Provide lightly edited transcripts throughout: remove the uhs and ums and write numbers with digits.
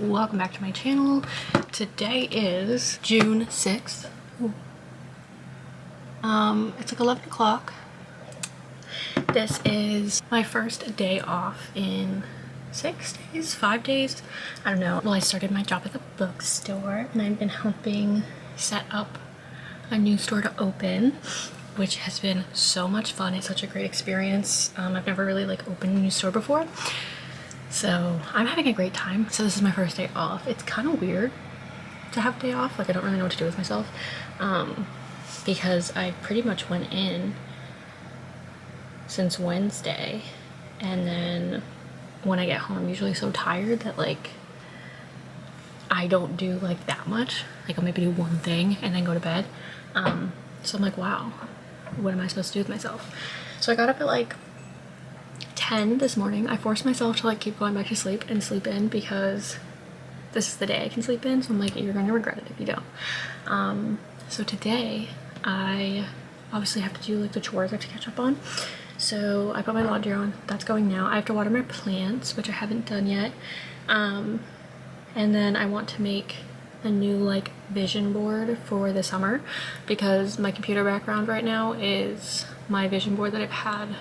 welcome back to my channel. Today is June 6th. It's like 11 o'clock. This is my first day off in 6 days, 5 days, I don't know. Well, I started my job at the bookstore and I've been helping set up a new store to open, which has been so much fun. It's such a great experience. I've never really opened a new store before, so I'm having a great time. So this is my first day off. It's kind of weird to have a day off. I don't really know what to do with myself, because I pretty much went in since Wednesday, and then when I get home I'm usually so tired that I don't do that much. I'll maybe do one thing and then go to bed. So I'm like, wow, what am I supposed to do with myself? So I got up at 10 this morning. I forced myself to keep going back to sleep and sleep in because this is the day I can sleep in. So I'm like, you're gonna regret it if you don't. So today I obviously have to do the chores I have to catch up on. So I put my laundry on. That's going now. I have to water my plants, which I haven't done yet. And then I want to make a new vision board for the summer, because my computer background right now is my vision board that I've had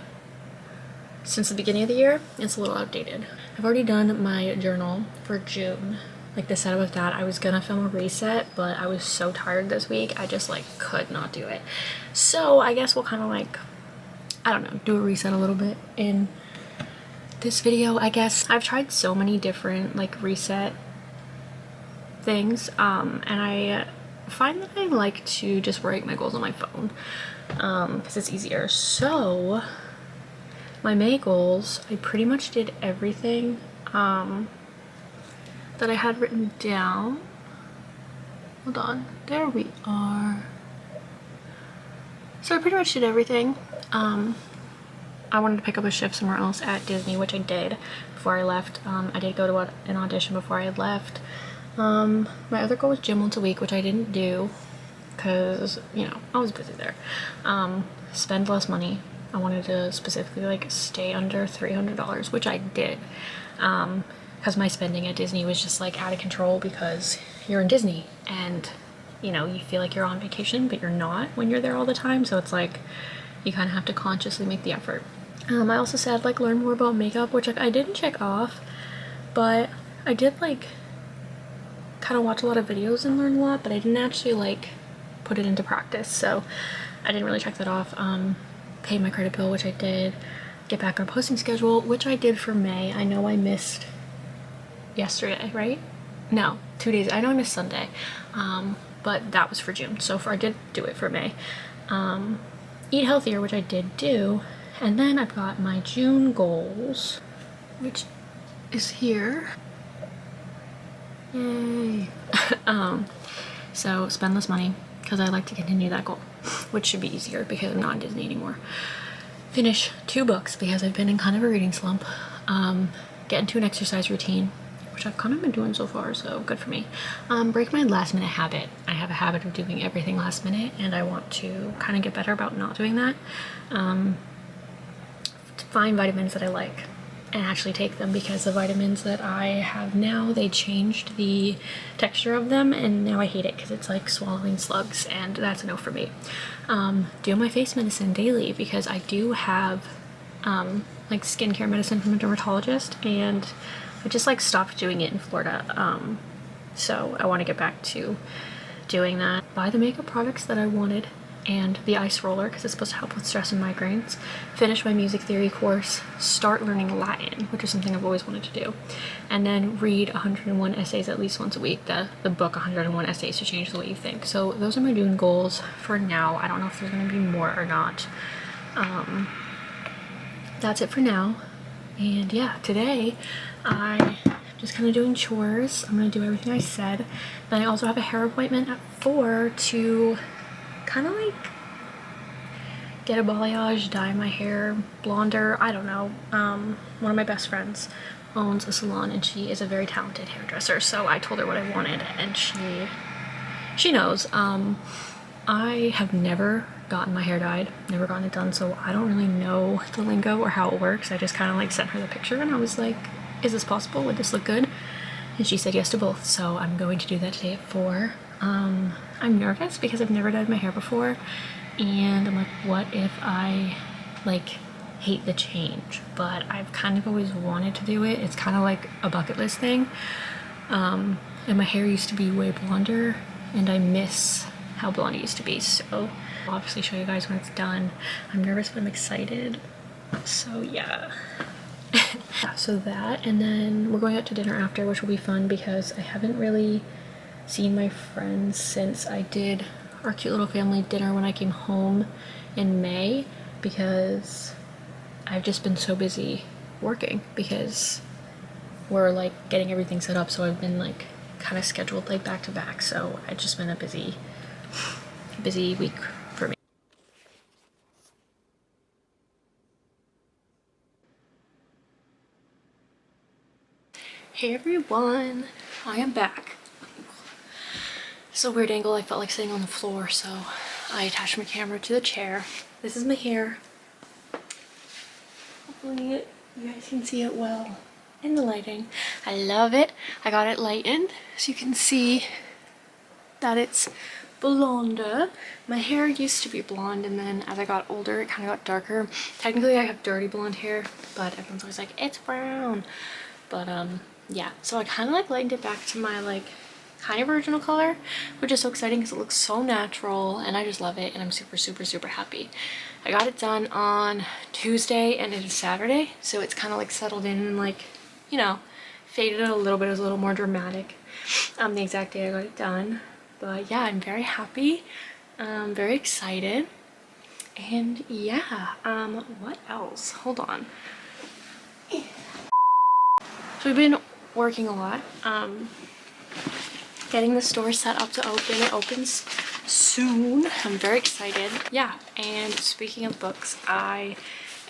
since the beginning of the year. It's a little outdated. I've already done my journal for June. The setup with that, I was gonna film a reset, but I was so tired this week I just could not do it. So I guess we'll kind of I don't know, do a reset a little bit in this video, I guess. I've tried so many different reset things, and I find that I like to just write my goals on my phone, because it's easier. So my May goals, I pretty much did everything that I had written down. Hold on, there we are. So I pretty much did everything. I wanted to pick up a shift somewhere else at Disney, which I did before I left. I did go to an audition before I left. My other goal was gym once a week, which I didn't do because, I was busy there. Spend less money. I wanted to specifically stay under $300, which I did, because my spending at Disney was just out of control, because you're in Disney and you feel like you're on vacation, but you're not when you're there all the time. So it's you kind of have to consciously make the effort. I also said learn more about makeup, which I didn't check off, but I did kind of watch a lot of videos and learn a lot, but I didn't actually put it into practice. So I didn't really check that off. Pay my credit bill, which I did. Get back on a posting schedule, which I did for May. I know I missed yesterday, right? No, 2 days. I know I missed Sunday, but that was for June. So I did do it for May. Eat healthier, which I did do. And then I've got my June goals, which is here. Yay. So spend less money, because I like to continue that goal, which should be easier because I'm not in Disney anymore. Finish 2 books, because I've been in kind of a reading slump. Get into an exercise routine, which I've kind of been doing so far, so good for me. Break my last minute habit. I have a habit of doing everything last minute, and I want to kind of get better about not doing that. To find vitamins that I like and actually take them, because the vitamins that I have now, they changed the texture of them, and now I hate it because it's swallowing slugs, and that's a no for me. Do my face medicine daily, because I do have skincare medicine from a dermatologist, and I just stopped doing it in Florida. So I want to get back to doing that. Buy the makeup products that I wanted, and the ice roller, because it's supposed to help with stress and migraines. Finish my music theory course. Start learning Latin, which is something I've always wanted to do. And then read 101 essays at least once a week. The book 101 Essays to Change the Way You Think. So those are my June goals for now. I don't know if there's going to be more or not. That's it for now. And yeah, today I just kind of doing chores. I'm going to do everything I said. Then I also have a hair appointment at 4 to kind of get a balayage, dye my hair blonder. I don't know. One of my best friends owns a salon, and she is a very talented hairdresser, so I told her what I wanted, and she knows. I have never gotten my hair dyed, never gotten it done, so I don't really know the lingo or how it works. I just kind of sent her the picture, and I was like, is this possible? Would this look good? and she said yes to both, so I'm going to do that today at 4. I'm nervous because I've never dyed my hair before, and I'm like, what if I like hate the change? But I've kind of always wanted to do it. It's kind of like a bucket list thing. And my hair used to be way blonder, and I miss how blonde it used to be, so I'll obviously show you guys when it's done. I'm nervous, but I'm excited. So yeah. Yeah, so that, and then we're going out to dinner after, which will be fun because I haven't really seen my friends since I did our cute little family dinner when I came home in May, because I've just been so busy working because we're like getting everything set up, so I've been like kind of scheduled like back to back, so it's just been a busy week for me. Hey everyone, I am back. It's a weird angle. I felt like sitting on the floor, so I attached my camera to the chair. This is my hair. Hopefully you guys can see it well in the lighting. I love it. I got it lightened so you can see that it's blonder. My hair used to be blonde, and then as I got older it kind of got darker. Technically I have dirty blonde hair, but everyone's always like, it's brown. But yeah, so I kind of like lightened it back to my like kind of original color, which is so exciting because it looks so natural and I just love it, and I'm super happy. I got it done on Tuesday and it is Saturday, so it's kind of like settled in and like, you know, faded a little bit. It was a little more dramatic the exact day I got it done. But yeah, I'm very happy, very excited, and yeah, what else? Hold on. So we've been working a lot, getting the store set up to open. It opens soon. I'm very excited. Yeah, and speaking of books, I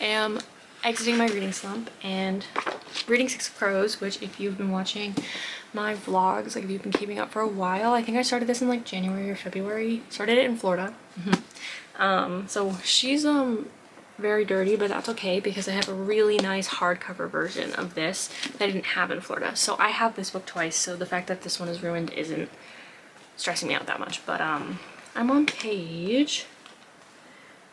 am exiting my reading slump and reading Six of Crows, which if you've been watching my vlogs, like if you've been keeping up for a while, I think I started this in like January or February. Started it in Florida. So she's very dirty, but that's okay because I have a really nice hardcover version of this that I didn't have in Florida. So I have this book twice, so the fact that this one is ruined isn't stressing me out that much. But I'm on page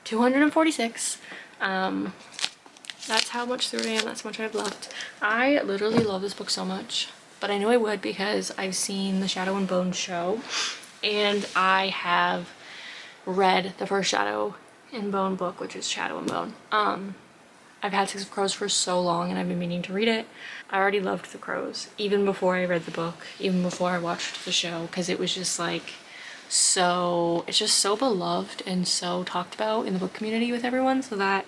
246. That's how much through I am. That's how much I have left. I literally love this book so much, but I knew I would because I've seen the Shadow and Bone show, and I have read the first Shadow and Bone book, which is Shadow and Bone. I've had Six of Crows for so long and I've been meaning to read it. I already loved The Crows even before I read the book, even before I watched the show, because it was just like it's just so beloved and so talked about in the book community with everyone, so that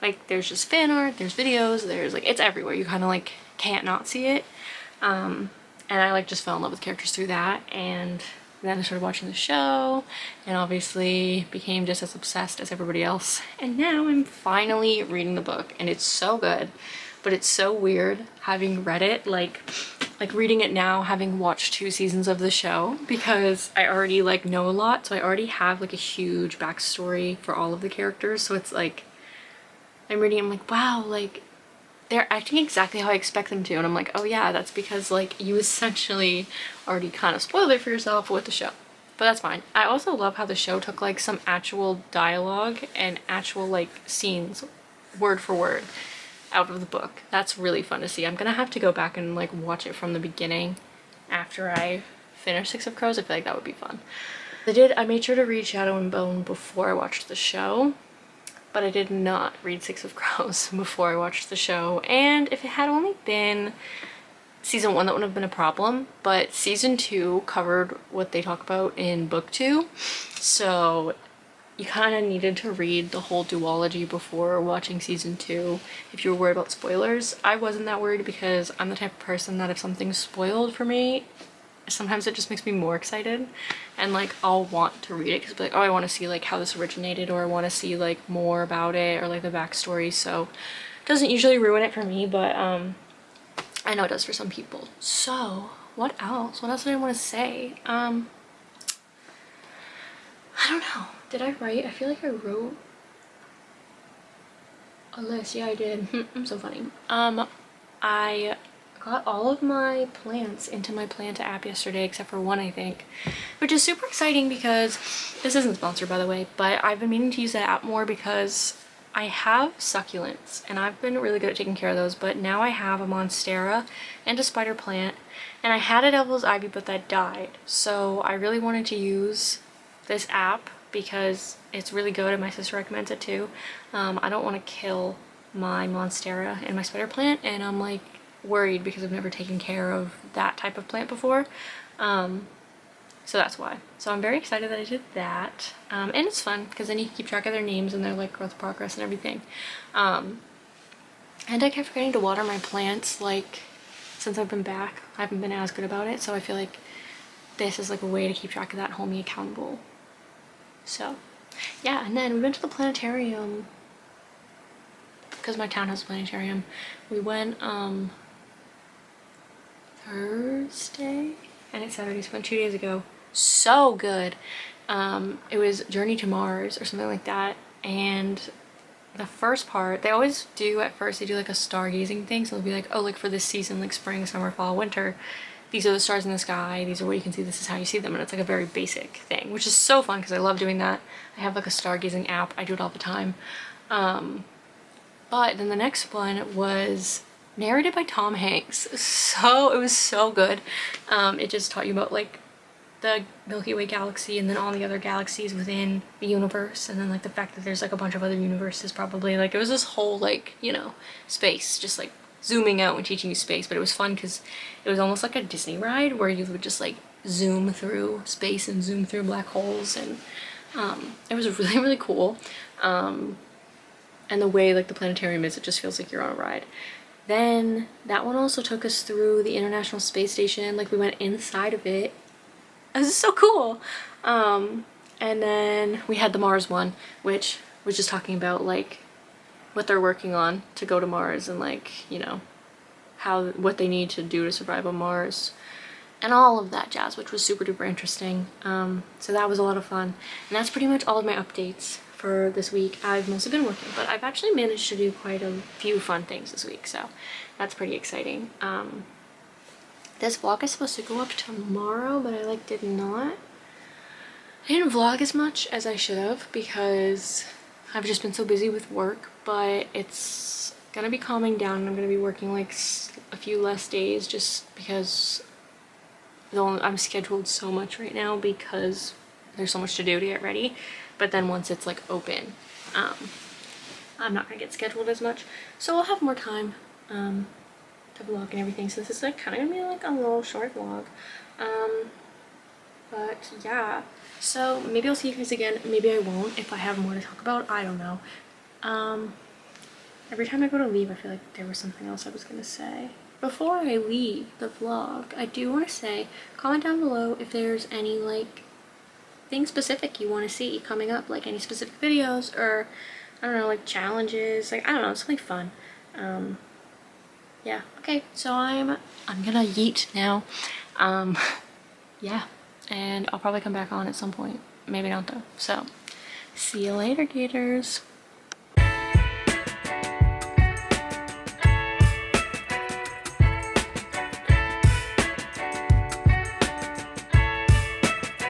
like there's just fan art, there's videos, there's like, it's everywhere. You kind of like can't not see it. And I like just fell in love with characters through that, and then I started watching the show and obviously became just as obsessed as everybody else. And now I'm finally reading the book, and it's so good, but it's so weird having read it, like reading it now, having watched 2 seasons of the show, because I already like know a lot. So I already have like a huge backstory for all of the characters. So it's like, I'm reading, I'm like, wow, like they're acting exactly how I expect them to, and I'm like, oh yeah, that's because like you essentially already kind of spoiled it for yourself with the show. But that's fine. I also love how the show took like some actual dialogue and actual like scenes word for word out of the book. That's really fun to see. I'm gonna have to go back and like watch it from the beginning after I finish Six of Crows. I feel like that would be fun. I made sure to read Shadow and Bone before I watched the show, but I did not read Six of Crows before I watched the show. And if it had only been season 1, that wouldn't have been a problem, but season 2 covered what they talk about in book 2, so you kind of needed to read the whole duology before watching season 2 if you were worried about spoilers. I wasn't that worried because I'm the type of person that if something's spoiled for me, sometimes it just makes me more excited, and like I'll want to read it because like, oh, I want to see like how this originated, or I want to see like more about it, or like the backstory. So it doesn't usually ruin it for me, but I know it does for some people. So what else did I want to say? I don't know, did I write? I feel like I wrote a list. Yeah, I did. I'm so funny. I got all of my plants into my plant app yesterday, except for one, I think, which is super exciting because this isn't sponsored, by the way, but I've been meaning to use that app more because I have succulents and I've been really good at taking care of those, but now I have a monstera and a spider plant, and I had a devil's ivy, but that died. So I really wanted to use this app because it's really good and my sister recommends it too. I don't want to kill my monstera and my spider plant, and I'm like worried because I've never taken care of that type of plant before. So that's why. So I'm very excited that I did that. And it's fun because then you can keep track of their names and their like growth progress and everything. And I kept forgetting to water my plants, like, since I've been back. I haven't been as good about it, so I feel like this is like a way to keep track of that and hold me accountable. So yeah, and then we went to the planetarium because my town has a planetarium. We went Thursday and it's Saturday, so we went 2 days ago. So good. It was Journey to Mars or something like that, and the first part, they always do at first, they do like a stargazing thing, so they'll be like, oh, like for this season, like spring, summer, fall, winter, these are the stars in the sky, these are what you can see, this is how you see them, and it's like a very basic thing, which is so fun because I love doing that. I have like a stargazing app, I do it all the time. But then the next one was narrated by Tom Hanks, so it was so good. It just taught you about like the Milky Way galaxy and then all the other galaxies within the universe, and then like the fact that there's like a bunch of other universes probably. Like it was this whole like, you know, space, just like zooming out and teaching you space. But it was fun because it was almost like a Disney ride where you would just like zoom through space and zoom through black holes, and it was really, really cool. And the way like the planetarium is, it just feels like you're on a ride. Then that one also took us through the International Space Station. Like we went inside of it. This is so cool. And then we had the Mars one, which was just talking about like what they're working on to go to Mars and like, you know, what they need to do to survive on Mars and all of that jazz, which was super duper interesting. So that was a lot of fun. And that's pretty much all of my updates for this week. I've mostly been working, but I've actually managed to do quite a few fun things this week, so that's pretty exciting. This vlog is supposed to go up tomorrow, but I like did not. I didn't vlog as much as I should have because I've just been so busy with work, but it's gonna be calming down and I'm gonna be working like a few less days just because I'm scheduled so much right now because there's so much to do to get ready. But then once it's like open, I'm not gonna get scheduled as much, so I'll have more time to vlog and everything. So this is like kind of gonna be like a little short vlog, but yeah, so maybe I'll see you guys again, maybe I won't if I have more to talk about, I don't know. Every time I go to leave I feel like there was something else I was gonna say. Before I leave the vlog, I do want to say, comment down below if there's any like thing specific you want to see coming up, like any specific videos or I don't know, like challenges, like I don't know, something fun. Yeah, okay, so I'm gonna yeet now. Yeah, and I'll probably come back on at some point, maybe not though. So see you later, gators.